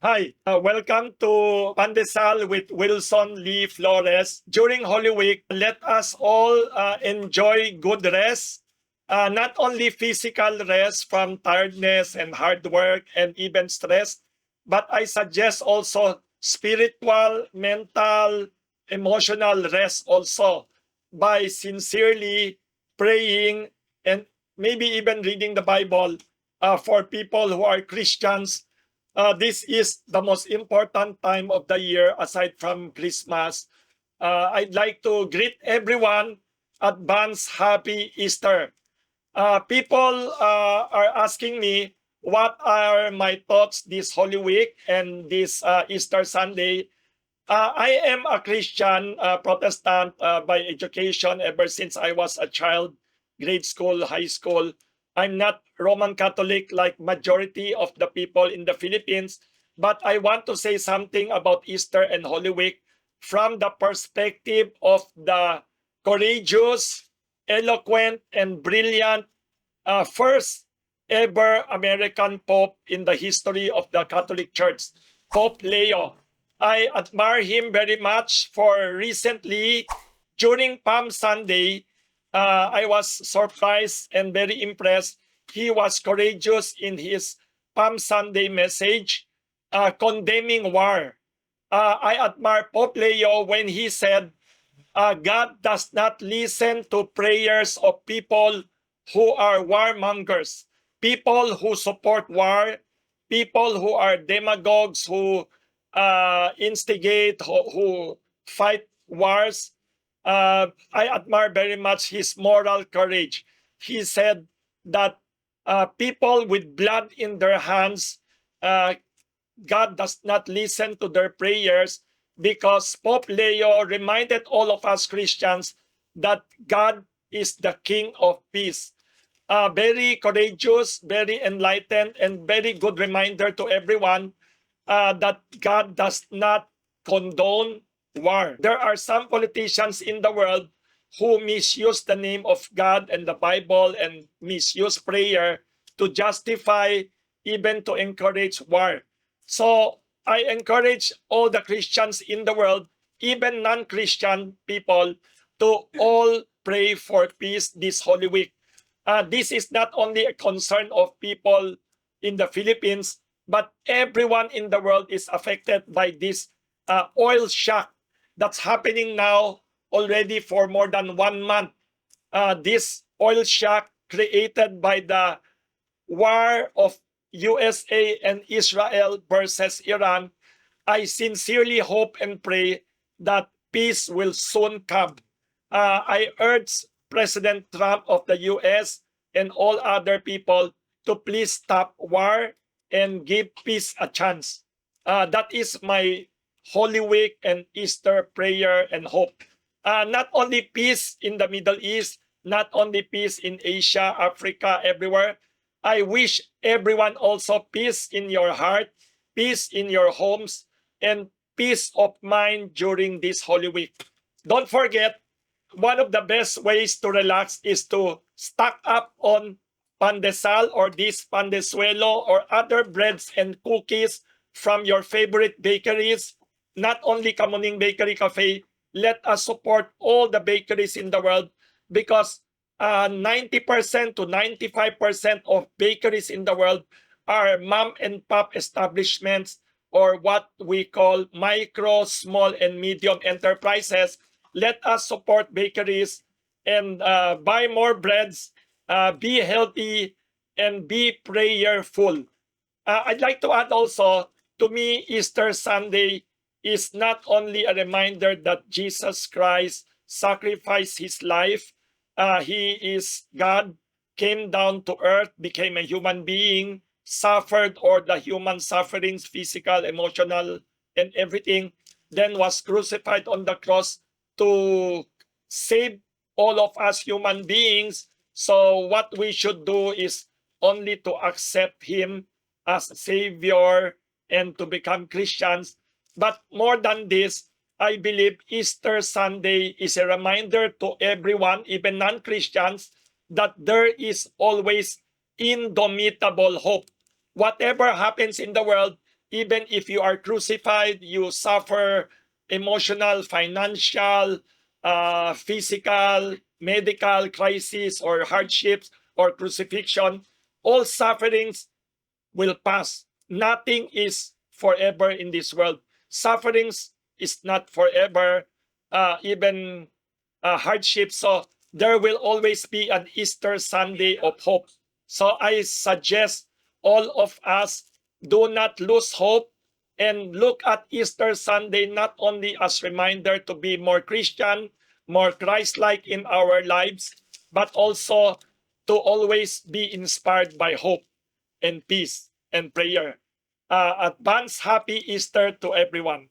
Hi, welcome to Pandesal with Wilson Lee Flores. During Holy Week, let us all enjoy good rest, not only physical rest from tiredness and hard work and even stress, but I suggest also spiritual, mental, emotional rest also by sincerely praying and maybe even reading the Bible for people who are Christians. This is the most important time of the year aside from Christmas. I'd like to greet everyone, advance happy Easter. People are asking me what are my thoughts this Holy Week and this Easter Sunday. I am a Christian Protestant by education ever since I was a child, grade school, high school. I'm not Roman Catholic like majority of the people in the Philippines, but I want to say something about Easter and Holy Week from the perspective of the courageous, eloquent, and brilliant first ever American Pope in the history of the Catholic Church, Pope Leo. I admire him very much for recently, during Palm Sunday, I was surprised and very impressed. He was courageous in his Palm Sunday message, condemning war. I admire Pope Leo when he said, God does not listen to prayers of people who are warmongers, people who support war, people who are demagogues, who instigate, who fight wars. I admire very much his moral courage. He said that people with blood in their hands, uh, God does not listen to their prayers because Pope Leo reminded all of us Christians that God is the King of peace. Very courageous, very enlightened, and very good reminder to everyone that God does not condone war. There are some politicians in the world who misuse the name of God and the Bible and misuse prayer to justify, even to encourage war. So I encourage all the Christians in the world, even non-Christian people, to all pray for peace this Holy Week. This is not only a concern of people in the Philippines, but everyone in the world is affected by this oil shock that's happening now already for more than 1 month. This oil shock created by the war of USA and Israel versus Iran, I sincerely hope and pray that peace will soon come. I urge President Trump of the US and all other people to please stop war and give peace a chance. That is my Holy Week and Easter prayer and hope. Not only peace in the Middle East, not only peace in Asia, Africa, everywhere. I wish everyone also peace in your heart, peace in your homes, and peace of mind during this Holy Week. Don't forget, one of the best ways to relax is to stock up on pandesal or this pandesuelo or other breads and cookies from your favorite bakeries. Not only Kamuning Bakery Cafe, let us support all the bakeries in the world because 90% to 95% of bakeries in the world are mom and pop establishments or what we call micro, small, and medium enterprises. Let us support bakeries and buy more breads, be healthy, and be prayerful. I'd like to add also, to me, Easter Sunday is not only a reminder that Jesus Christ sacrificed his life, he is God, came down to earth, became a human being, suffered all the human sufferings, physical, emotional, and everything, then was crucified on the cross to save all of us human beings. So what we should do is only to accept him as Savior and to become Christians. But more than this, I believe Easter Sunday is a reminder to everyone, even non-Christians, that there is always indomitable hope. Whatever happens in the world, even if you are crucified, you suffer emotional, financial, physical, medical crisis or hardships or crucifixion, all sufferings will pass. Nothing is forever in this world. Sufferings is not forever, even hardships. So there will always be an Easter Sunday of hope. So I suggest all of us do not lose hope and look at Easter Sunday not only as reminder to be more Christian, more Christ-like in our lives, but also to always be inspired by hope and peace and prayer. Advance happy Easter to everyone.